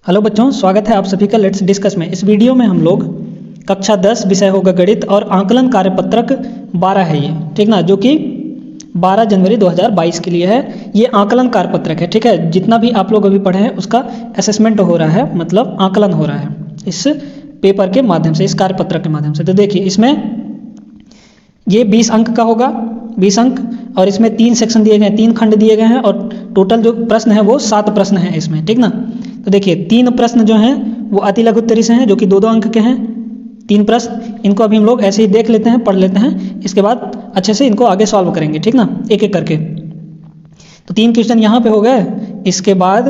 Hello बच्चों, स्वागत है आप सभी का लेट्स डिस्कस में। इस वीडियो में हम लोग कक्षा 10 विषय होगा गणित और आंकलन कार्यपत्रक 12 है ये, ठीक ना, जो कि 12 जनवरी 2022 के लिए है। ये आंकलन कार्यपत्रक है, ठीक है। जितना भी आप लोग अभी पढ़े हैं उसका असेसमेंट हो रहा है, मतलब आंकलन हो रहा है इस पेपर के माध्यम से, इस कार्यपत्रक के माध्यम से। तो देखिए इसमें ये 20 अंक का होगा, 20 अंक, और इसमें 3 सेक्शन दिए गए हैं, 3 खंड दिए गए हैं, और टोटल जो प्रश्न है वो 7 प्रश्न हैं इसमें, ठीक ना। तो देखिए 3 प्रश्न जो हैं वो अति लघु उत्तरी से हैं, जो कि 2-2 अंक के हैं। 3 प्रश्न, इनको अभी हम लोग ऐसे ही देख लेते हैं, पढ़ लेते हैं, इसके बाद अच्छे से इनको आगे सॉल्व करेंगे, ठीक ना, एक एक करके। तो 3 क्वेश्चन यहाँ पे हो गए। इसके बाद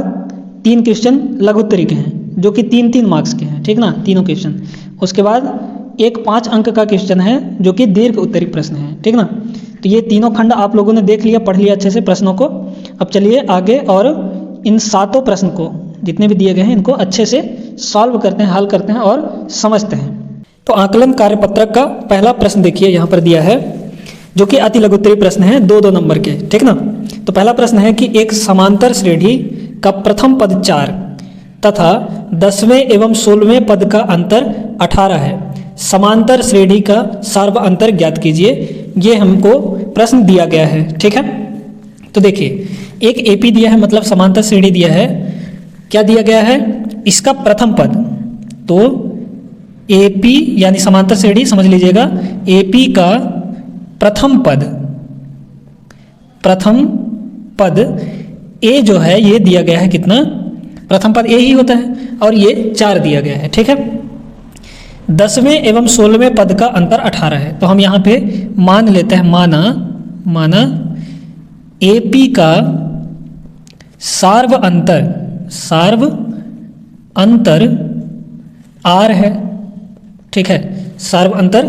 3 क्वेश्चन लघु उत्तरी के हैं, जो कि 3-3 मार्क्स के हैं, ठीक ना, तीनों क्वेश्चन। उसके बाद एक 5 अंक का क्वेश्चन है, जो कि दीर्घ उत्तरी प्रश्न है, ठीक ना। तो ये तीनों खंड आप लोगों ने देख लिया, पढ़ लिया अच्छे से प्रश्नों को। अब चलिए आगे और इन 7 प्रश्न को, जितने भी दिए गए हैं, इनको अच्छे से सॉल्व करते हैं, हल करते हैं और समझते हैं। तो आकलन कार्यपत्रक का पहला प्रश्न देखिए यहाँ पर दिया है, जो कि अति लघु उत्तरी प्रश्न है, 2-2 नंबर के, ठीक ना। तो पहला प्रश्न है कि एक समांतर श्रेणी का प्रथम पद 4 तथा 10वें एवं 16वें पद का अंतर 18 है। समांतर श्रेणी का सार्व अंतर ज्ञात कीजिए। ये हमको प्रश्न दिया गया है, ठीक है। तो देखिए एक एपी दिया है, मतलब समांतर श्रेणी दिया है। क्या दिया गया है? इसका प्रथम पद, तो एपी यानी समांतर श्रेणी समझ लीजिएगा, एपी का प्रथम पद ए जो है ये दिया गया है, कितना? प्रथम पद ए ही होता है, और ये 4 दिया गया है, ठीक है। 10वें एवं 16वें पद का अंतर 18 है। तो हम यहाँ पे मान लेते हैं, माना एपी का सार्व अंतर आर है, ठीक है। सार्व अंतर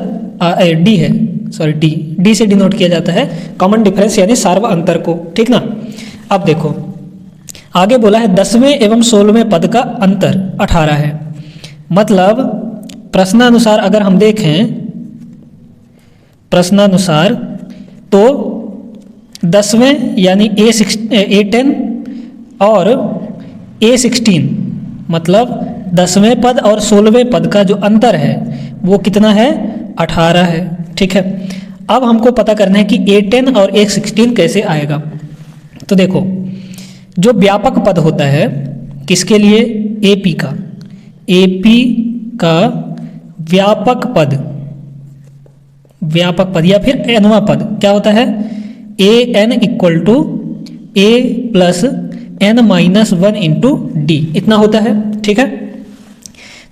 डी है, सॉरी डी से डिनोट किया जाता है कॉमन डिफरेंस यानी सार्व अंतर को, ठीक ना। अब देखो आगे बोला है 10वें एवं 16वें पद का अंतर 18 है, मतलब प्रश्नानुसार अगर हम देखें प्रश्नानुसार, तो 10वें यानी A10 और A16, मतलब 10वें पद और 16वें पद का जो अंतर है वो कितना है? 18 है, ठीक है। अब हमको पता करना है कि A10 और A16 कैसे आएगा। तो देखो जो व्यापक पद होता है किसके लिए? AP का व्यापक पद या फिर nवां पद क्या होता है? an equal to a plus n-1 into D, इतना होता है, ठीक है।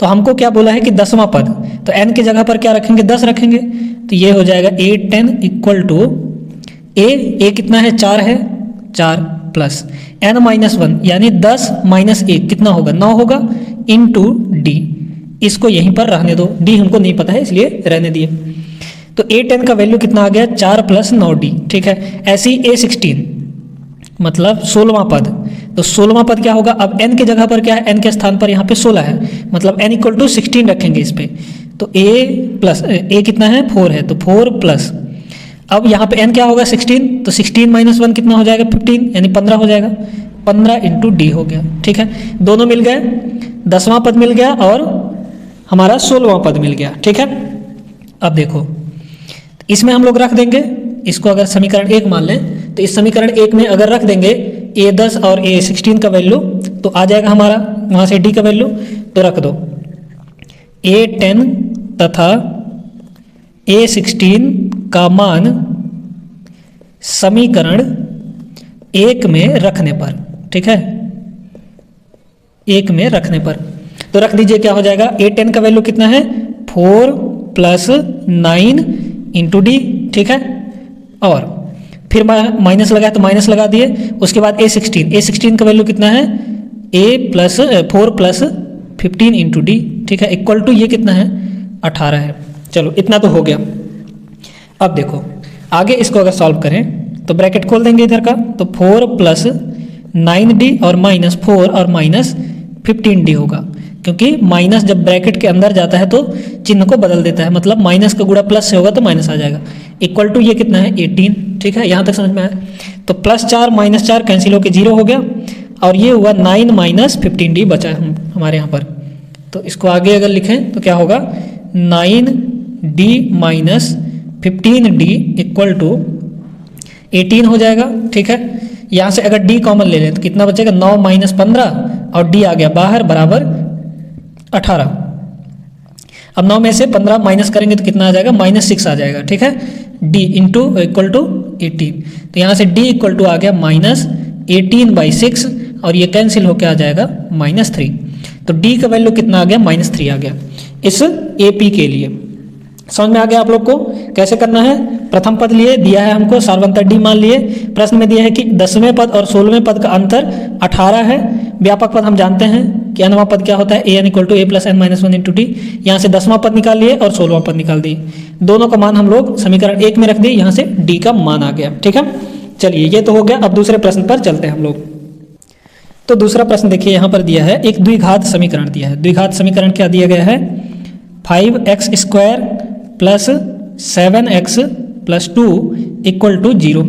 तो हमको क्या बोला है कि 10वां पद, तो n की जगह पर क्या रखेंगे? 10 रखेंगे, तो ये हो जाएगा A10 इक्वल टू a कितना है? 4 है, 4 प्लस n-1 यानी 10 माइनस 1 कितना होगा? 9 होगा, इंटू डी। इसको यहीं पर रहने दो, डी हमको नहीं पता है इसलिए रहने दिए। तो A10 का वैल्यू कितना आ गया? 4 प्लस 9D, ठीक है। ऐसे ही A16 मतलब 16वां पद, तो 16वां पद क्या होगा? अब n की जगह पर क्या है? n के स्थान पर यहाँ पे 16 है, मतलब n इक्वल टू 16 रखेंगे इस पे। तो a कितना है? 4 है, तो 4 प्लस, अब यहाँ पे n क्या होगा? 16, तो 16 माइनस 1 कितना हो जाएगा? 15, यानी 15 हो जाएगा। 15 इंटू डी हो गया, ठीक है। दोनों मिल गए, 10वां पद मिल गया और हमारा 16वां पद मिल गया, ठीक है। अब देखो इसमें हम लोग रख देंगे, इसको अगर समीकरण 1 मान लें, तो इस समीकरण 1 में अगर रख देंगे A10 और A16 का वैल्यू, तो आ जाएगा हमारा वहाँ से D का वैल्यू। तो रख दो A10 तथा A16 का मान समीकरण 1 में रखने पर, ठीक है, 1 में रखने पर। तो रख दीजिए, क्या हो जाएगा? A10 का वैल्यू कितना है? 4 प्लस 9 इंटू डी, ठीक है। और फिर माइनस लगा तो माइनस लगा दिए। उसके बाद A16 का वैल्यू कितना है? 4 प्लस 15 इंटू डी, ठीक है, इक्वल टू ये कितना है? 18 है। चलो इतना तो हो गया। अब देखो आगे इसको अगर सॉल्व करें तो ब्रैकेट खोल देंगे इधर का, तो 4 प्लस 9D और माइनस 4 और माइनस 15D होगा, क्योंकि माइनस जब ब्रैकेट के अंदर जाता है तो चिन्ह को बदल देता है, मतलब माइनस का गुणा प्लस से होगा तो माइनस आ जाएगा। इक्वल टू ये कितना है? 18, ठीक है, यहाँ तक समझ में आया। तो +4 -4 कैंसिल होकर 0 हो गया। और ये हुआ 9 माइनस 15D बचा है हमारे यहाँ पर। तो इसको आगे अगर लिखें तो क्या होगा, 9D minus 15D equal to 18 हो जाएगा। ठीक है, यहाँ से अगर D कॉमन ले लें तो कितना बचेगा, 9 माइनस 15 और D आ गया बाहर बराबर 18। अब 9 में से 15 माइनस करेंगे तो कितना आ जाएगा, -6 आ जाएगा। ठीक है, D इंटू इक्वल टू 18, तो यहाँ से D इक्वल टू आ गया -18/6 और ये कैंसिल होकर आ जाएगा -3। तो D का वैल्यू कितना आ गया, -3 आ गया इस AP के लिए। समझ में आ गया आप लोग को कैसे करना है। प्रथम पद लिए दिया है हमको, सार्वंतर D मान लिए। प्रश्न में दिया है कि 10वें पद और 16वें पद का अंतर 18 है। व्यापक पद हम जानते हैं कि nवां पद क्या होता है, an = a + n - 1 × d। यहाँ से 10वां पद निकाल लिए और 16वां पद निकाल दिए। दोनों का मान हम लोग समीकरण 1 में रख दिए, यहाँ से D का मान आ गया। ठीक है, चलिए ये तो हो गया। अब दूसरे प्रश्न पर चलते हैं हम लोग। तो दूसरा प्रश्न देखिए, यहाँ पर दिया है एक द्विघात समीकरण दिया है। द्विघात समीकरण क्या दिया गया है, 5x² + 7x + 2 = 0।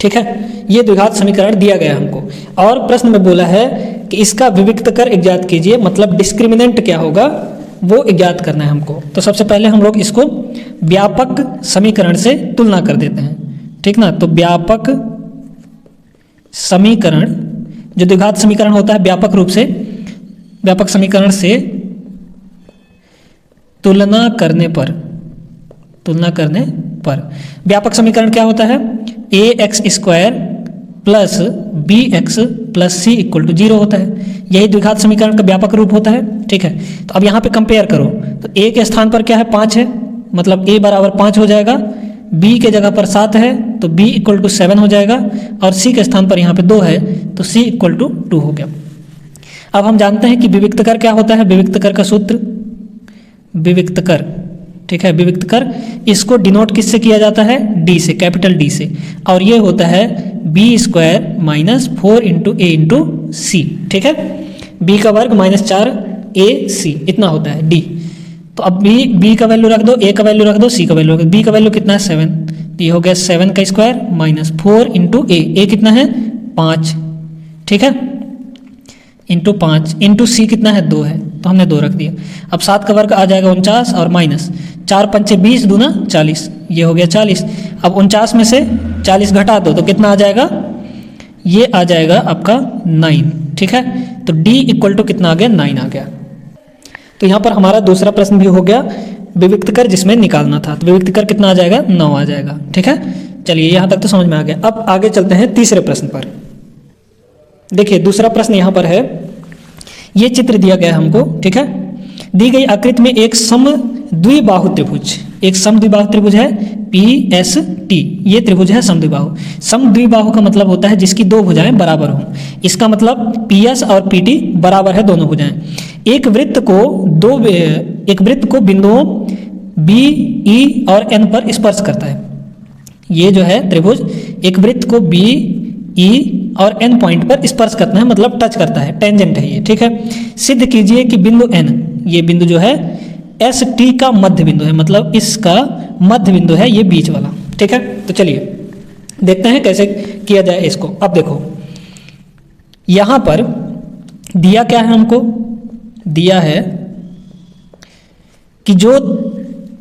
ठीक है, ये द्विघात समीकरण दिया गया हमको और प्रश्न में बोला है कि इसका विविक्त कर ज्ञात कीजिए, मतलब डिस्क्रिमिनेंट क्या होगा वो ज्ञात करना है हमको। तो सबसे पहले हम लोग इसको व्यापक समीकरण से तुलना कर देते हैं। ठीक ना, तो व्यापक समीकरण जो द्विघात समीकरण होता है, व्यापक रूप से व्यापक समीकरण से तुलना करने पर व्यापक समीकरण क्या होता है, ax² + bx + c = 0 होता है। यही द्विघात समीकरण का व्यापक रूप होता है। ठीक है, तो अब यहाँ पे कंपेयर करो तो a के स्थान पर क्या है, 5 है, मतलब a बराबर 5 हो जाएगा। b के जगह पर 7 है तो b = 7 हो जाएगा और c के स्थान पर यहाँ पे 2 है तो c = 2 हो गया। अब हम जानते हैं कि विविक्त कर क्या होता है। विविक्त कर का सूत्र विविक्त कर, ठीक है, विविक्त कर इसको डिनोट किससे किया जाता है, D से, कैपिटल D से, और ये होता है b² - 4 × a × c। ठीक है, b का वर्ग -4ac इतना होता है D। तो अब b का वैल्यू रख दो, a का वैल्यू रख दो, c का वैल्यू रख दो। b का वैल्यू कितना है, 7, ये हो गया 7 का स्क्वायर -4 × a कितना है 5। ठीक है, इंटू 5 इंटू c कितना है 2 है तो हमने 2 रख दिया। अब 7 का वर्ग आ जाएगा 49 और -4 × 5 = 20, 2 × 40, ये हो गया 40। अब 49 में से 40 घटा दो तो कितना आ जाएगा, ये आ जाएगा आपका 9। ठीक है, तो D = कितना आ गया, 9 आ गया। तो यहाँ पर हमारा दूसरा प्रश्न भी हो गया विविक्त कर जिसमें निकालना था। तो विविक्त कर कितना आ जाएगा, 9 आ जाएगा। ठीक है, चलिए यहाँ तक तो समझ में आ गया। अब आगे चलते हैं तीसरे प्रश्न पर। देखिए दूसरा प्रश्न यहाँ पर है, ये चित्र दिया गया हमको। ठीक है, दी गई आकृति में एक समद्विबाहु त्रिभुज है PST। ये त्रिभुज है समद्विबाहु। समद्विबाहु का मतलब होता है जिसकी दो भुजाएं बराबर हों। इसका मतलब PS और PT बराबर है दोनों भुजाएं। एक वृत्त को बिंदुओं B, E और N पर स्पर्श करता है। ये जो है त्रिभुज एक वृत्त को B, E और N पॉइंट पर स्पर्श करता है, मतलब टच करता है, टेंजेंट है ये। ठीक है, सिद्ध कीजिए कि बिंदु N, ये बिंदु जो है ST का मध्य बिंदु है, मतलब इसका मध्य बिंदु है ये बीच वाला। ठीक है, तो चलिए देखते हैं कैसे किया जाए इसको। अब देखो यहां पर दिया क्या है हमको, दिया है कि जो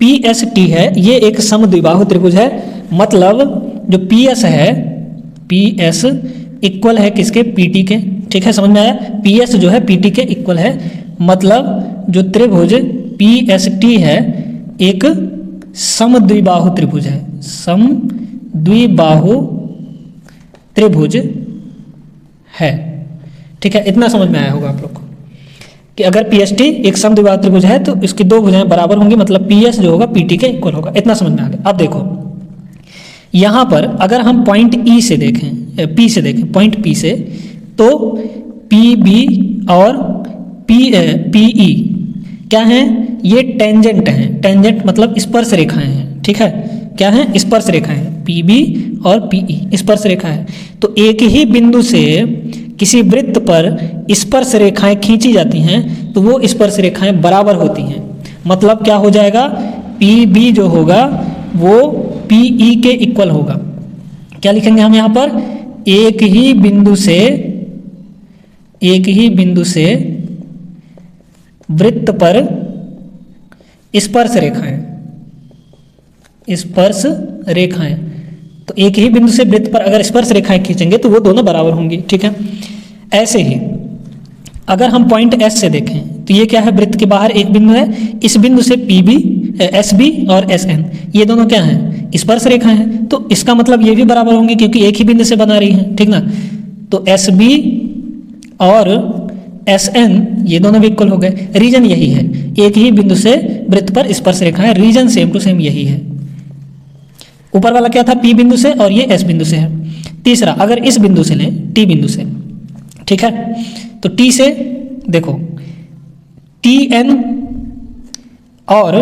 PST है ये एक समद्विबाहु त्रिभुज है। मतलब जो PS है, PS इक्वल है किसके, PT के। ठीक है, समझ में आया, PS जो है PT के इक्वल है। मतलब जो त्रिभुज PST है एक समद्विबाहु त्रिभुज है, समद्विबाहु त्रिभुज है। ठीक है, इतना समझ में आया होगा आप लोग को कि अगर PST एक समद्विबाहु त्रिभुज है तो इसकी दो भुजाएं बराबर होंगी, मतलब PS जो होगा PT के इक्वल होगा। इतना समझ में आ गया। अब देखो यहाँ पर अगर हम पॉइंट P से देखें पॉइंट P से, तो PB और PE क्या हैं, ये टेंजेंट हैं। टेंजेंट मतलब स्पर्श रेखाएं हैं। ठीक है, क्या है, स्पर्श रेखाएं। PB और PE स्पर्श रेखा है। तो एक ही बिंदु से किसी वृत्त पर स्पर्श रेखाएं खींची जाती हैं तो वो स्पर्श रेखाएं बराबर होती हैं। मतलब क्या हो जाएगा, PB जो होगा वो PE के इक्वल होगा। क्या लिखेंगे हम यहाँ पर, एक ही बिंदु से एक ही बिंदु से वृत्त पर स्पर्श रेखाएं, स्पर्श रेखाएं, तो एक ही बिंदु से वृत्त पर अगर स्पर्श रेखाएं खींचेंगे तो वो दोनों बराबर होंगी, ठीक है। ऐसे ही अगर हम पॉइंट एस से देखें तो ये क्या है, वृत्त के बाहर एक बिंदु है, इस बिंदु से पी बी, एस बी और एस एन, ये दोनों क्या हैं, स्पर्श रेखाएं हैं, तो इसका मतलब ये भी बराबर होंगे क्योंकि एक ही बिंदु से बना रही हैं, ठीक ना। तो एस बी और एस एन ये दोनों भी इक्वल हो गए। रीजन यही है, एक ही बिंदु से वृत्त पर स्पर्श रेखाएं, रीजन सेम टू सेम यही है। ऊपर वाला क्या था, पी बिंदु से, और ये एस बिंदु से है। तीसरा, अगर इस बिंदु से लें, टी बिंदु से, ठीक है, तो टी से देखो टी एन और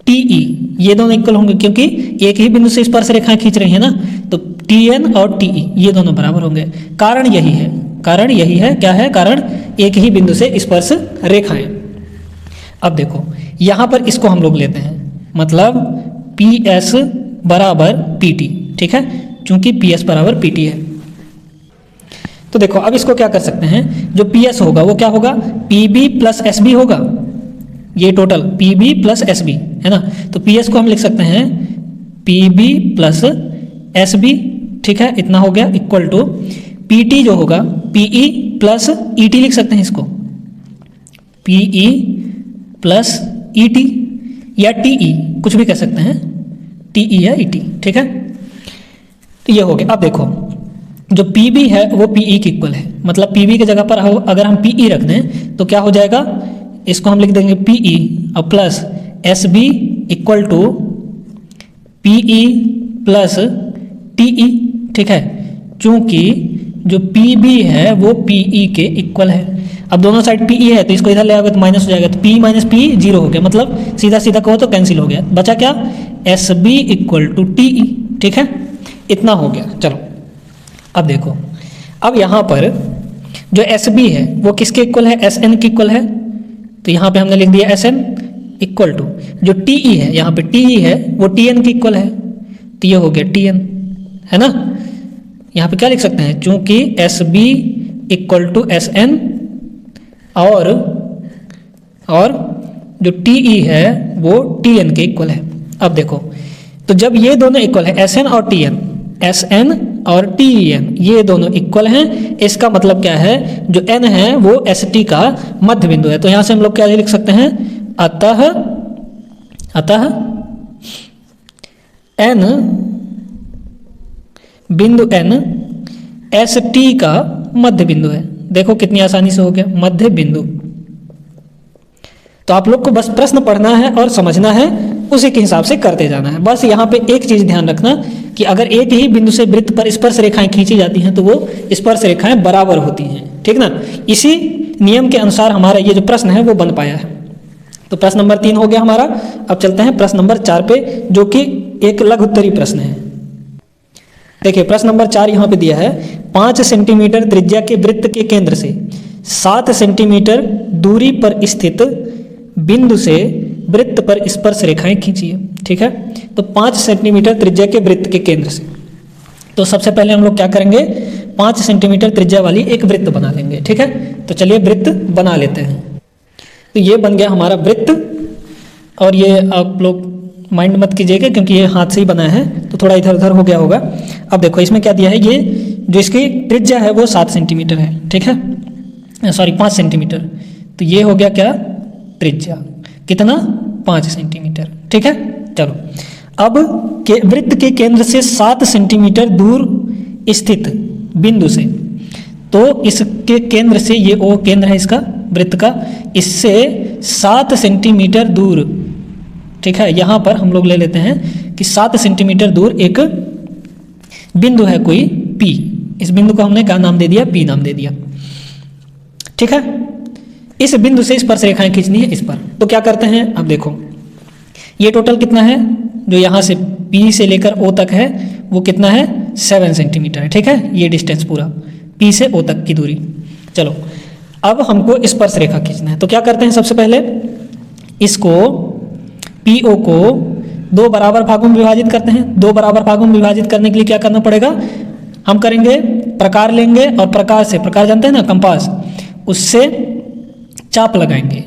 टी ई ये दोनों इक्वल होंगे क्योंकि एक ही बिंदु से स्पर्श रेखाएं खींच रही है ना, तो टी एन और टी ई ये दोनों बराबर होंगे। कारण यही है, कारण यही है, क्या है कारण, एक ही बिंदु से स्पर्श रेखाएं। अब देखो यहां पर इसको हम लोग लेते हैं, मतलब पी एस बराबर पी टी, ठीक है, चूंकि पी एस बराबर पी टी है। तो देखो अब इसको क्या कर सकते हैं, जो पी एस होगा वो क्या होगा, P B plus S B होगा, ये total P B plus S B है ना। तो पी एस को हम लिख सकते हैं P B plus S B, ठीक है, इतना हो गया, इक्वल टू पी टी जो होगा P E plus E T लिख सकते हैं इसको, P E plus E T या टी ई कुछ भी कह सकते हैं, टी ई या ई टी, ठीक है। तो ये हो गया। अब देखो जो पी बी है वो पी ई के इक्वल है, मतलब पी बी की जगह पर अगर हम पी ई रख दें तो क्या हो जाएगा, इसको हम लिख देंगे पी ई और plus S B equal to P E plus T E, ठीक है, चूंकि जो पी बी है वो पी ई के इक्वल है। अब दोनों साइड पी ई है तो इसको इधर ले आओगे तो माइनस हो जाएगा, तो पी माइनस पी जीरो हो गया, मतलब सीधा सीधा कहो तो कैंसिल हो गया, बचा क्या, S B equal to T E, ठीक है, इतना हो गया। चलो अब देखो, अब यहाँ पर जो एस बी है वो किसके इक्वल है, एस एन के इक्वल है, तो यहाँ पे हमने लिख दिया एस एन इक्वल टू जो टी ई है, यहाँ पे टी ई है वो टी एन के इक्वल है, तो ये हो गया टी एन, है ना। यहाँ पे क्या लिख सकते हैं, चूंकि S B equal to S N और जो टी ई है वो टी एन के इक्वल है। अब देखो तो जब ये दोनों इक्वल है, एस एन और टी एन, एस एन और टी एन ये दोनों इक्वल हैं, इसका मतलब क्या है, जो एन है वो एस टी का मध्य बिंदु है। तो यहां से हम लोग क्या लिख सकते हैं, अतः एन बिंदु एन एस टी का मध्य बिंदु है। देखो कितनी आसानी से हो गया, मध्य बिंदु। तो आप लोग को बस प्रश्न पढ़ना है और समझना है, उसी के हिसाब से करते जाना है। बस यहाँ पे एक चीज ध्यान रखना कि अगर एक ही बिंदु से वृत्त पर स्पर्श रेखाएं खींची जाती हैं तो वो स्पर्श रेखाएं बराबर होती हैं, ठीक ना। इसी नियम के अनुसार हमारा ये जो प्रश्न है वो बन पाया है। तो प्रश्न नंबर 3 हो गया हमारा। अब चलते हैं प्रश्न नंबर 4 पे, जो कि एक लघु उत्तरीय प्रश्न है। देखिए प्रश्न नंबर 4 यहाँ पे दिया है, 5 सेंटीमीटर त्रिज्या के वृत्त के केंद्र से 7 सेंटीमीटर दूरी पर स्थित बिंदु से वृत्त पर स्पर्श रेखाएं खींचिए, ठीक है। तो 5 सेंटीमीटर त्रिज्या के वृत्त के केंद्र से, तो सबसे पहले हम लोग क्या करेंगे, 5 सेंटीमीटर त्रिज्या वाली एक वृत्त बना लेंगे, ठीक है। तो चलिए वृत्त बना लेते हैं। तो ये बन गया हमारा वृत्त, और ये आप लोग माइंड मत कीजिएगा क्योंकि ये हाथ से ही बना है तो थोड़ा इधर उधर हो गया होगा। अब देखो इसमें क्या दिया है, ये जो इसकी त्रिज्या है वो 7 सेंटीमीटर है, ठीक है, सॉरी 5 सेंटीमीटर। तो ये हो गया क्या, त्रिज्या कितना, 5 सेंटीमीटर, ठीक है। चलो अब वृत्त के केंद्र से 7 सेंटीमीटर दूर स्थित बिंदु से, तो इसके केंद्र से, ये ओ केंद्र है इसका वृत्त का, इससे 7 सेंटीमीटर दूर, ठीक है, यहाँ पर हम लोग ले लेते हैं कि 7 सेंटीमीटर दूर एक बिंदु है कोई P, इस बिंदु को हमने क्या नाम दे दिया, P नाम दे दिया, ठीक है। इस बिंदु से स्पर्श रेखाएं खींचनी है इस पर। तो क्या करते हैं, अब देखो ये टोटल कितना है, जो यहाँ से P से लेकर O तक है वो कितना है, 7 सेंटीमीटर है, ठीक है, ये डिस्टेंस पूरा P से O तक की दूरी। चलो अब हमको स्पर्श रेखा खींचना है, तो क्या करते हैं, सबसे पहले इसको PO को 2 बराबर भागों में विभाजित करते हैं। 2 बराबर भागों में विभाजित करने के लिए क्या करना पड़ेगा, हम करेंगे प्रकार लेंगे और प्रकार से, प्रकार जानते हैं ना, कंपास, उससे चाप लगाएंगे।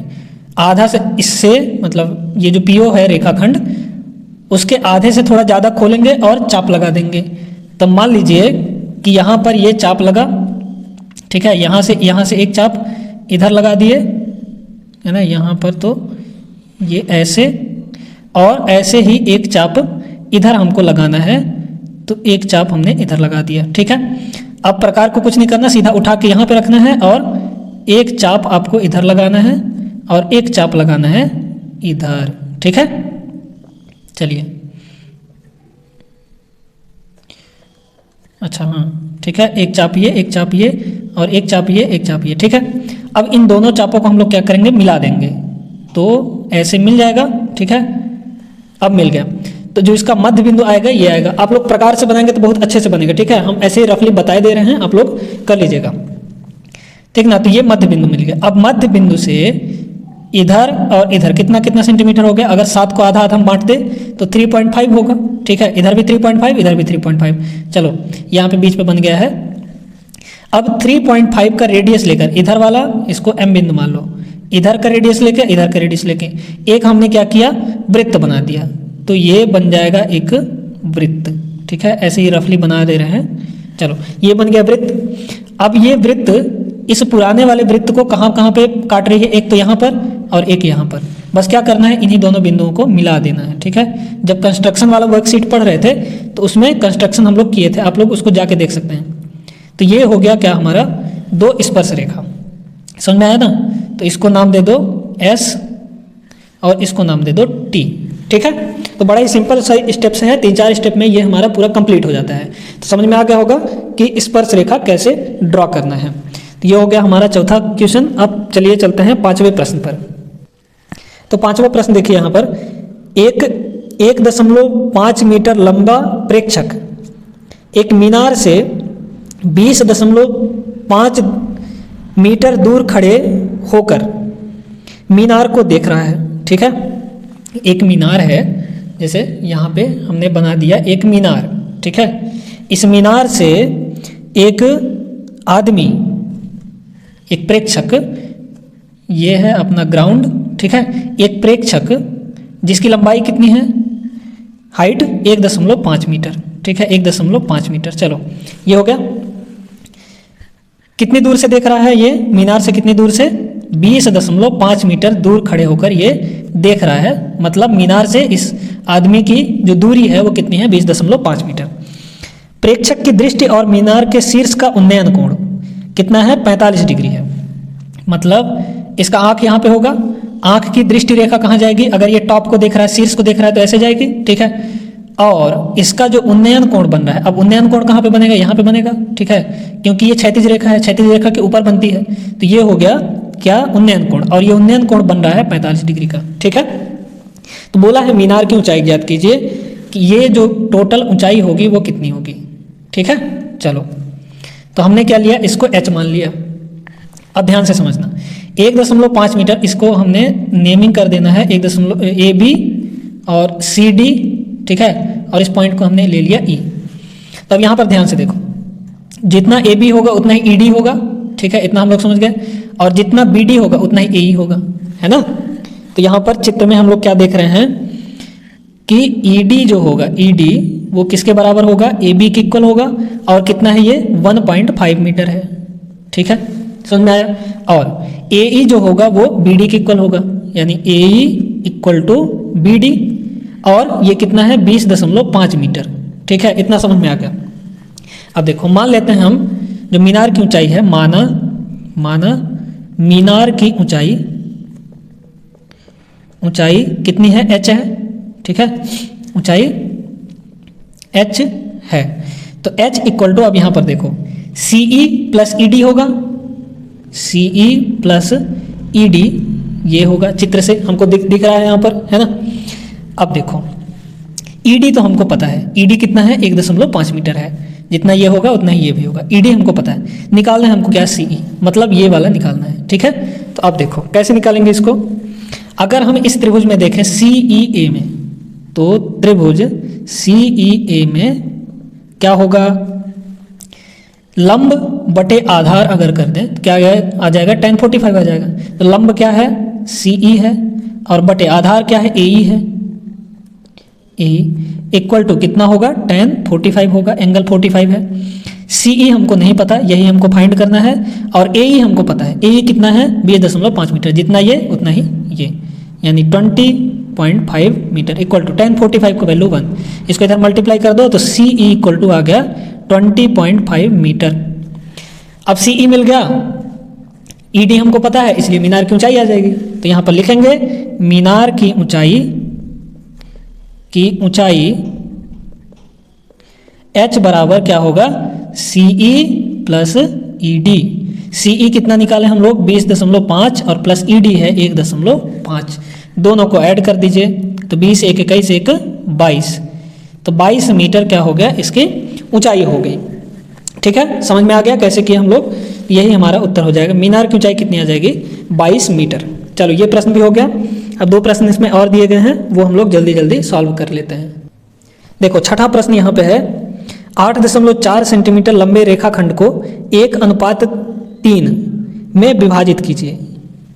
आधा से इससे मतलब ये जो पीओ है रेखाखंड, उसके आधे से थोड़ा ज़्यादा खोलेंगे और चाप लगा देंगे। तब मान लीजिए कि यहाँ पर ये चाप लगा, ठीक है, यहाँ से एक चाप इधर लगा दिए, है ना, यहाँ पर तो ये ऐसे, और ऐसे ही एक चाप इधर हमको लगाना है, तो एक चाप हमने इधर लगा दिया, ठीक है। अब प्रकार को कुछ नहीं करना, सीधा उठा के यहाँ पे रखना है और एक चाप आपको इधर लगाना है और एक चाप लगाना है इधर, ठीक है। चलिए, अच्छा हाँ ठीक है, एक चाप ये, एक चाप ये और एक चाप ये, एक चाप ये, ठीक है। अब इन दोनों चापों को हम लोग क्या करेंगे, मिला देंगे, तो ऐसे मिल जाएगा, ठीक है। अब मिल गया, तो जो इसका मध्य बिंदु आएगा ये आएगा। आप लोग प्रकार से बनाएंगे तो बहुत अच्छे से बनेगा, ठीक है। हम ऐसे ही रफली बताए दे रहे हैं, आप लोग कर लीजिएगा, ठीक ना। तो ये मध्य बिंदु मिल गया। अब मध्य बिंदु से इधर और इधर कितना कितना सेंटीमीटर हो गया, अगर 7 को आधा आधा हम बांट दे तो 3.5 होगा, ठीक है। इधर भी 3.5, इधर भी 3.5, चलो यहाँ पे बीच पे बन गया है। अब 3.5 का रेडियस लेकर इधर वाला इसको m बिंदु मान लो, इधर का रेडियस लेके इधर का रेडियस लेके एक हमने क्या किया, वृत्त बना दिया, तो ये बन जाएगा एक वृत्त, ठीक है। ऐसे ही रफली बना दे रहे हैं, चलो ये बन गया वृत्त। अब ये वृत्त इस पुराने वाले वृत्त को कहाँ कहाँ पे काट रही है, एक तो यहाँ पर और एक यहाँ पर। बस क्या करना है, इन्हीं दोनों बिंदुओं को मिला देना है, ठीक है। जब कंस्ट्रक्शन वाला वर्कशीट पढ़ रहे थे तो उसमें कंस्ट्रक्शन हम लोग किए थे, आप लोग उसको जाके देख सकते हैं। तो ये हो गया क्या हमारा, 2 स्पर्श रेखा, समझ में आया ना। तो इसको नाम दे दो S और इसको नाम दे दो T, ठीक है। तो बड़ा ही सिंपल सा स्टेप्स हैं, 3-4 स्टेप में ये हमारा पूरा कंप्लीट हो जाता है। तो समझ में आ गया होगा कि स्पर्श रेखा कैसे ड्रॉ करना है। तो ये हो गया हमारा चौथा क्वेश्चन। अब चलिए चलते हैं 5वें प्रश्न पर। तो 5वां प्रश्न देखिए यहाँ पर, 1.5 मीटर लंबा प्रेक्षक एक मीनार से 20.5 मीटर दूर खड़े होकर मीनार को देख रहा है, ठीक है। एक मीनार है, जैसे यहाँ पे हमने बना दिया एक मीनार, ठीक है। इस मीनार से एक आदमी, एक प्रेक्षक, ये है अपना ग्राउंड, ठीक है। एक प्रेक्षक जिसकी लंबाई कितनी है, हाइट 1.5 मीटर, ठीक है, 1.5 मीटर। चलो ये हो गया। कितनी दूर से देख रहा है ये, मीनार से कितनी दूर से, 20.5 मीटर दूर खड़े होकर ये देख रहा है। मतलब मीनार से इस आदमी की जो दूरी है वो कितनी है, 20.5 मीटर। प्रेक्षक की दृष्टि और मीनार के शीर्ष का उन्नयन कोण कितना है, 45 डिग्री है। मतलब इसका आंख यहाँ पे होगा, आंख की दृष्टि रेखा कहाँ जाएगी, अगर ये टॉप को देख रहा है, शीर्ष को देख रहा है तो ऐसे जाएगी, ठीक है। और इसका जो उन्नयन कोण बन रहा है, अब उन्नयन कोण कहाँ पे बनेगा, यहाँ पे बनेगा, ठीक है, क्योंकि ये क्षैतिज रेखा है, क्षैतिज रेखा के ऊपर बनती है। तो ये हो गया क्या, उन्नयन कोण, और ये उन्नयन कोण बन रहा है 45 डिग्री का, ठीक है। तो बोला है मीनार की ऊंचाई ज्ञात कीजिए कि ये जो टोटल ऊंचाई होगी वो कितनी होगी, ठीक है। चलो तो हमने क्या लिया, इसको h मान लिया। अब ध्यान से समझना, 1.5 मीटर, इसको हमने नेमिंग कर देना है 1 AB और CD, ठीक है, और इस पॉइंट को हमने ले लिया E। तो अब यहाँ पर ध्यान से देखो, जितना AB होगा उतना ही ED होगा, ठीक है, इतना हम लोग समझ गए, और जितना BD होगा उतना ही AE होगा, है ना। तो यहाँ पर चित्र में हम लोग क्या देख रहे हैं कि ED जो होगा, ED वो किसके बराबर होगा, AB के इक्वल होगा, और कितना है ये, 1.5 मीटर है, ठीक है, समझ में आया। और AE जो होगा वो BD के इक्वल होगा, यानी AE इक्वल टू BD, और ये कितना है, 20.5 मीटर, ठीक है, इतना समझ में आ गया। अब देखो, मान लेते हैं हम जो मीनार की ऊंचाई है, माना मीनार की ऊंचाई कितनी है, h है, ठीक है, ऊंचाई h है। तो h इक्वल टू, अब यहाँ पर देखो, CE प्लस ED होगा, CE प्लस ED ये होगा, चित्र से हमको दिख रहा है यहाँ पर, है ना। अब देखो ED तो हमको पता है, ED कितना है, 1.5 मीटर है, जितना ये होगा उतना ही ये भी होगा। ED हमको पता है, निकालना है हमको क्या, CE, मतलब ये वाला निकालना है, ठीक है। तो अब देखो कैसे निकालेंगे इसको। अगर हम इस त्रिभुज में देखें CEA में, तो त्रिभुज CEA में क्या होगा, लंब बटे आधार अगर कर दें तो क्या आ जाएगा, tan 45 आ जाएगा। तो लंब क्या है, CE है, और बटे आधार क्या है, AE है। AE इक्वल टू कितना होगा, tan 45 होगा, एंगल 45 है। CE हमको नहीं पता, यही हमको फाइंड करना है, और AE हमको पता है। AE कितना है, 20.5 मीटर, जितना ये उतना ही ये, यानी 20.5 मीटर इक्वल टू tan 45 को वैल्यू 1, इसको इधर मल्टीप्लाई कर दो तो CE इक्वल टू आ गया 20.5 मीटर। अब CE मिल गया, ED हमको पता है, इसलिए मीनार की ऊंचाई आ जाएगी। तो यहाँ पर लिखेंगे मीनार की ऊंचाई H बराबर क्या होगा, CE प्लस ED। CE कितना निकाले हम लोग, 20.5 और प्लस ED है 1.5, दोनों को ऐड कर दीजिए तो 20 1 21 1 22, तो 22 मीटर क्या हो गया, इसकी ऊंचाई हो गई। ठीक है, समझ में आ गया कैसे किए हम लोग, यही हमारा उत्तर हो जाएगा। मीनार की ऊंचाई कितनी आ जाएगी, 22 मीटर। चलो ये प्रश्न भी हो गया। अब 2 प्रश्न इसमें और दिए गए हैं, वो हम लोग जल्दी जल्दी सॉल्व कर लेते हैं। देखो छठा प्रश्न यहाँ पे है, 8.4 सेंटीमीटर लंबे रेखाखंड को 1:3 में विभाजित कीजिए।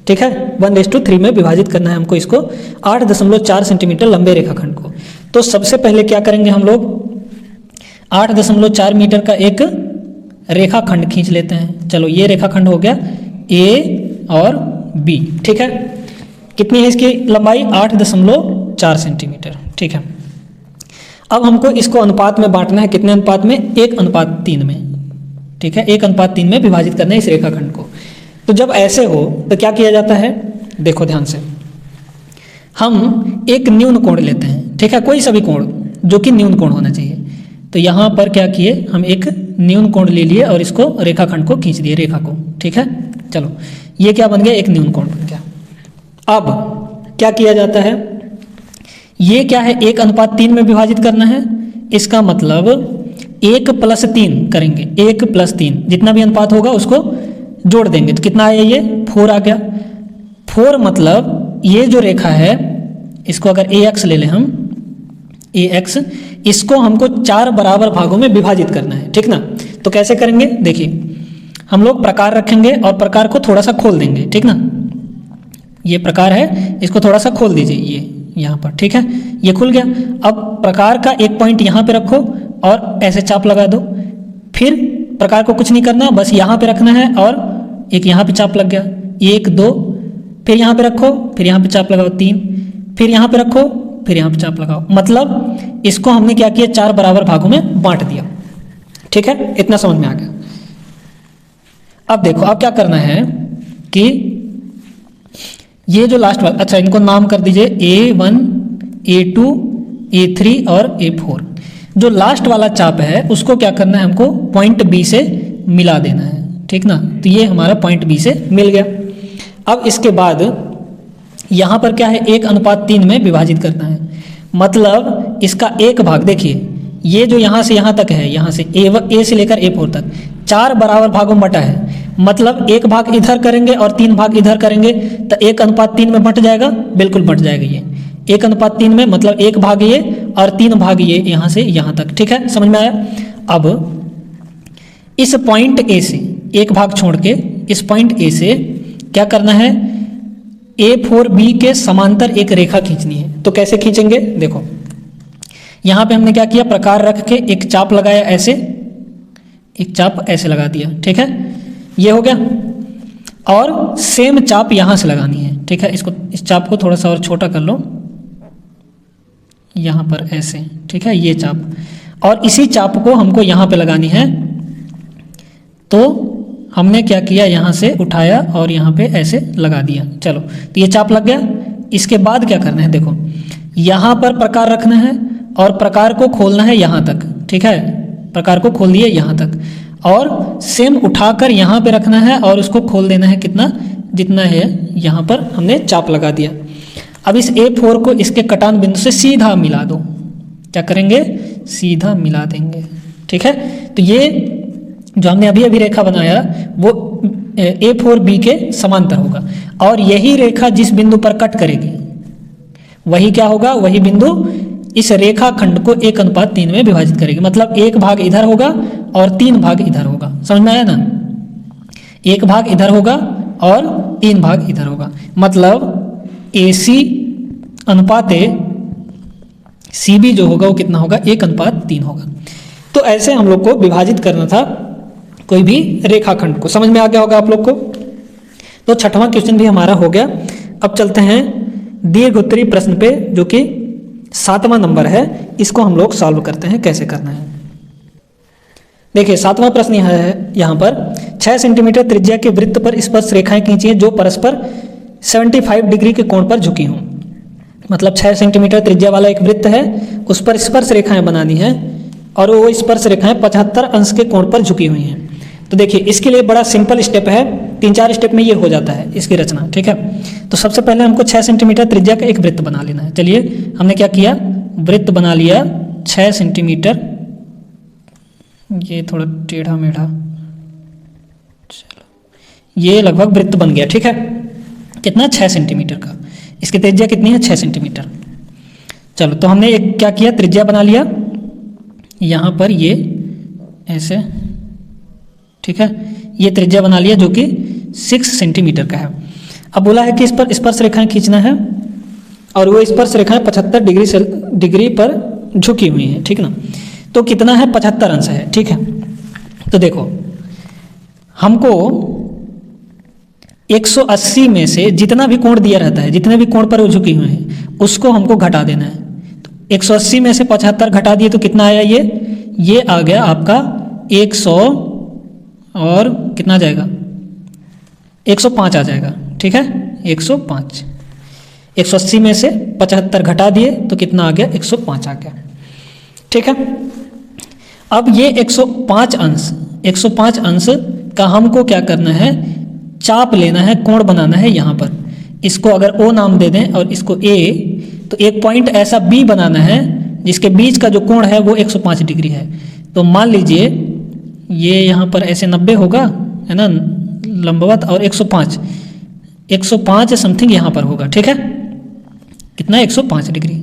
ठीक है, 1:3 में विभाजित करना है हमको इसको, 8.4 सेंटीमीटर लंबे रेखाखंड को। तो सबसे पहले क्या करेंगे हम लोग, 8.4 मीटर का एक रेखाखंड खींच लेते हैं। चलो ये रेखाखंड हो गया A और B। ठीक है, कितनी है इसकी लंबाई, 8.4 सेंटीमीटर। ठीक है, अब हमको इसको अनुपात में बांटना है, कितने अनुपात में, 1:3 में। ठीक है, 1:3 में विभाजित करना है इस रेखाखंड को। तो जब ऐसे हो तो क्या किया जाता है, देखो ध्यान से, हम एक न्यून कोण लेते हैं। ठीक है, कोई सा भी कोण जो कि न्यून कोण होना चाहिए। तो यहाँ पर क्या किए, हम एक न्यून कोण ले लिए और इसको रेखाखंड को खींच दिए, रेखा को। ठीक है, चलो ये क्या बन गया, एक न्यून कोण बन गया। अब क्या किया जाता है, ये क्या है, 1:3 में विभाजित करना है। इसका मतलब 1+3 करेंगे, 1+3 जितना भी अनुपात होगा उसको जोड़ देंगे तो कितना आया, ये 4 आ गया। 4 मतलब ये जो रेखा है, इसको अगर AX ले लें हम, AX, इसको हमको 4 बराबर भागों में विभाजित करना है। ठीक ना, तो कैसे करेंगे, देखिए हम लोग प्रकार रखेंगे और प्रकार को थोड़ा सा खोल देंगे। ठीक ना, ये प्रकार है, इसको थोड़ा सा खोल दीजिए, ये यहाँ पर। ठीक है, ये खुल गया। अब प्रकार का एक पॉइंट यहाँ पे रखो और ऐसे चाप लगा दो। फिर प्रकार को कुछ नहीं करना, बस यहाँ पे रखना है और एक यहाँ पे चाप लग गया, 1 2, फिर यहाँ पे रखो, फिर यहाँ पे चाप लगाओ 3, फिर यहाँ पे रखो, फिर यहाँ पे चाप लगाओ। मतलब इसको हमने क्या किया, 4 बराबर भागों में बांट दिया। ठीक है, इतना समझ में आ गया। अब देखो, अब क्या करना है कि ये जो लास्ट वाला, अच्छा इनको नाम कर दीजिए A1 A2 A3 और A4। जो लास्ट वाला चाप है उसको क्या करना है, हमको पॉइंट B से मिला देना है। ठीक ना, तो ये हमारा पॉइंट B से मिल गया। अब इसके बाद यहाँ पर क्या है, 1:3 में विभाजित करना है। मतलब इसका एक भाग, देखिए ये जो यहाँ से यहाँ तक है, यहाँ से A से लेकर A4 तक 4 बराबर भागों में बटा है। मतलब एक भाग इधर करेंगे और 3 भाग इधर करेंगे तो 1:3 में बट जाएगा, बिल्कुल बट जाएगा। ये 1:3 में मतलब एक भाग ये और 3 भाग ये, यहाँ से यहाँ तक। ठीक है, समझ में आया। अब इस पॉइंट A से एक भाग छोड़ के इस पॉइंट A से क्या करना है, A4B के समांतर एक रेखा खींचनी है। तो कैसे खींचेंगे, देखो यहाँ पे हमने क्या किया, प्रकार रख के एक चाप लगाया, ऐसे एक चाप ऐसे लगा दिया। ठीक है, ये हो गया। और सेम चाप यहाँ से लगानी है। ठीक है, इसको, इस चाप को थोड़ा सा और छोटा कर लो, यहाँ पर ऐसे। ठीक है, ये चाप, और इसी चाप को हमको यहाँ पे लगानी है। तो हमने क्या किया, यहाँ से उठाया और यहाँ पे ऐसे लगा दिया। चलो, तो ये चाप लग गया। इसके बाद क्या करना है, देखो यहाँ पर प्रकार रखना है और प्रकार को खोलना है यहाँ तक। ठीक है, प्रकार को खोल दिए यहाँ तक और सेम उठाकर यहाँ पे रखना है और उसको खोल देना है, कितना, जितना है यहाँ पर हमने चाप लगा दिया। अब इस A4 को इसके कटान बिंदु से सीधा मिला दो। क्या करेंगे, सीधा मिला देंगे। ठीक है, तो ये जो हमने अभी अभी रेखा बनाया वो A4B के समांतर होगा और यही रेखा जिस बिंदु पर कट करेगी वही क्या होगा, वही बिंदु इस रेखाखंड को 1:3 में विभाजित करेगी। मतलब 1 भाग इधर होगा और 3 भाग इधर होगा। समझ में आया ना? 1 भाग इधर होगा और 3 भाग इधर होगा। मतलब AC अनुपात CB जो होगा वो कितना होगा? 1:3 होगा। तो ऐसे हम लोग को विभाजित करना था कोई भी रेखाखंड को। समझ में आ गया होगा आप लोग को। तो छठवां क्वेश्चन भी हमारा हो गया। अब चलते हैं दीर्घोत्तरी प्रश्न पे, जो कि 7वां नंबर है। इसको हम लोग सॉल्व करते हैं, कैसे करना है। देखिए 7वां प्रश्न यह है, यहाँ पर 6 सेंटीमीटर त्रिज्या के वृत्त पर स्पर्श रेखाएं खींचिए जो परस्पर 75 डिग्री के कोण पर झुकी हों। मतलब 6 सेंटीमीटर त्रिज्या वाला एक वृत्त है, उस पर स्पर्श रेखाएं बनानी है और वो स्पर्श रेखाएं 75 अंश के कोण पर झुकी हुई हैं। तो देखिए इसके लिए बड़ा सिंपल स्टेप है, 3-4 स्टेप में ये हो जाता है इसकी रचना। ठीक है, तो सबसे पहले हमको 6 सेंटीमीटर त्रिज्या का एक वृत्त बना लेना है। चलिए हमने क्या किया, वृत्त बना लिया 6 सेंटीमीटर। ये थोड़ा टेढ़ा मेढ़ा, चलो ये लगभग वृत्त बन गया। ठीक है, कितना? 6 सेंटीमीटर का। इसकी त्रिज्या कितनी है? 6 सेंटीमीटर। चलो तो हमने एक क्या किया, त्रिज्या बना लिया यहाँ पर ये ऐसे। ठीक है, ये त्रिज्या बना लिया जो कि 6 सेंटीमीटर का है। अब बोला है कि इस पर स्पर्श रेखाएं खींचना है और वो स्पर्श रेखाएं 75 डिग्री पर झुकी हुई हैं। ठीक ना, तो कितना है? 75 अंश है। ठीक है, तो देखो हमको 180 में से जितना भी कोण दिया रहता है, जितने भी कोण पर वो झुकी हुई हैं, उसको हमको घटा देना है। तो 180 में से 75 घटा दिए तो कितना आया? ये आ गया आपका 100 और कितना जाएगा? 105 आ जाएगा। ठीक है, 105। 180 में से 75 घटा दिए तो कितना आ गया? 105 आ गया। ठीक है, अब ये 105 अंश का हमको क्या करना है? चाप लेना है, कोण बनाना है। यहाँ पर इसको अगर O नाम दे दें और इसको A, तो एक पॉइंट ऐसा B बनाना है जिसके बीच का जो कोण है वो 105 डिग्री है। तो मान लीजिए ये यहाँ पर ऐसे 90 होगा, है ना, लंबवत, और 105 समथिंग यहाँ पर होगा। ठीक है, कितना? 105 डिग्री।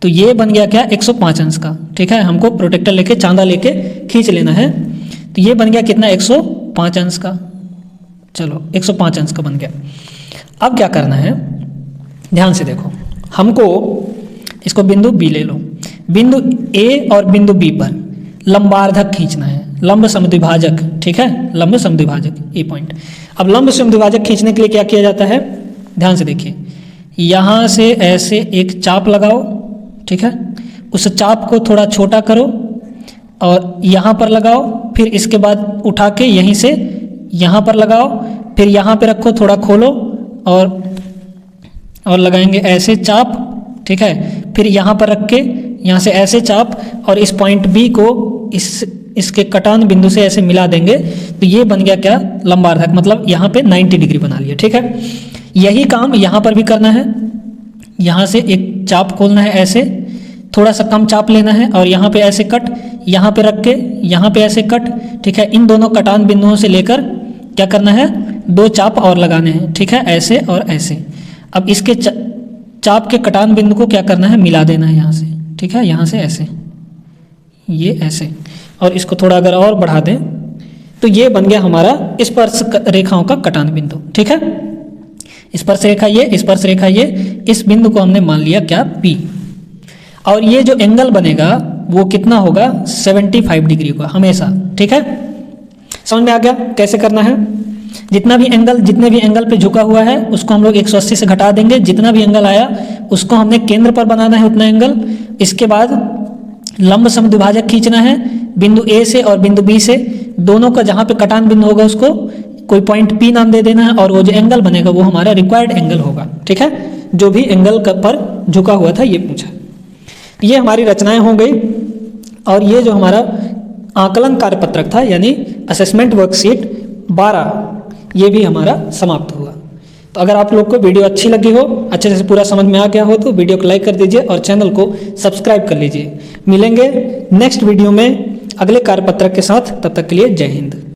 तो ये बन गया क्या? 105 अंश का। ठीक है, हमको प्रोटेक्टर लेके, चांदा लेके खींच लेना है। तो ये बन गया कितना? 105 अंश का। चलो 105 अंश का बन गया। अब क्या करना है, ध्यान से देखो, हमको इसको बिंदु B ले लो। बिंदु A और बिंदु B पर लंबार्धक खींचना है, लंब समद्विभाजक। ठीक है, लंब समद्विभाजक ए पॉइंट। अब लंब समद्विभाजक खींचने के लिए क्या किया जाता है? ध्यान से देखिए, यहाँ से ऐसे एक चाप लगाओ। ठीक है, उस चाप को थोड़ा छोटा करो और यहाँ पर लगाओ, फिर इसके बाद उठा के यहीं से यहाँ पर लगाओ, फिर यहाँ पे रखो, थोड़ा खोलो और लगाएंगे ऐसे चाप। ठीक है, फिर यहाँ पर रख के यहाँ से ऐसे चाप और इस पॉइंट B को इसके कटान बिंदु से ऐसे मिला देंगे। तो ये बन गया क्या? लंबार्धक। मतलब यहाँ पे 90 डिग्री बना लिया। ठीक है, यही काम यहाँ पर भी करना है। यहाँ से एक चाप खोलना है, ऐसे थोड़ा सा कम चाप लेना है और यहाँ पे ऐसे कट, यहाँ पे रख के यहाँ पे ऐसे कट। ठीक है, इन दोनों कटान बिंदुओं से लेकर क्या करना है? 2 चाप और लगाने हैं। ठीक है, ऐसे और ऐसे। अब इसके चाप के कटान बिंदु को क्या करना है? मिला देना है यहाँ से। ठीक है, यहाँ से ऐसे, ये ऐसे, और इसको थोड़ा अगर और बढ़ा दें तो ये बन गया हमारा स्पर्श रेखाओं का कटान बिंदु। ठीक है, स्पर्श रेखा ये, स्पर्श रेखा ये, इस बिंदु को हमने मान लिया क्या? P। और ये जो एंगल बनेगा वो कितना होगा? 75 डिग्री का हमेशा। ठीक है, समझ में आ गया कैसे करना है? जितने भी एंगल पे झुका हुआ है उसको हम लोग 180 से घटा देंगे। जितना भी एंगल आया उसको हमने केंद्र पर बनाना है, उतना एंगल। इसके बाद लंब समद्विभाजक खींचना है बिंदु A से और बिंदु B से। दोनों का जहाँ पे कटान बिंदु होगा उसको कोई पॉइंट P नाम दे देना है और वो जो एंगल बनेगा वो हमारा रिक्वायर्ड एंगल होगा। ठीक है, जो भी एंगल पर झुका हुआ था ये पूछा। ये हमारी रचनाएं हो गई और ये जो हमारा आकलन कार्यपत्रक था यानी असेसमेंट वर्कशीट 12, ये भी हमारा समाप्त हुआ। तो अगर आप लोग को वीडियो अच्छी लगी हो, अच्छे से पूरा समझ में आ गया हो, तो वीडियो को लाइक कर दीजिए और चैनल को सब्सक्राइब कर लीजिए। मिलेंगे नेक्स्ट वीडियो में अगले कार्यपत्रक के साथ, तब तक के लिए जय हिंद।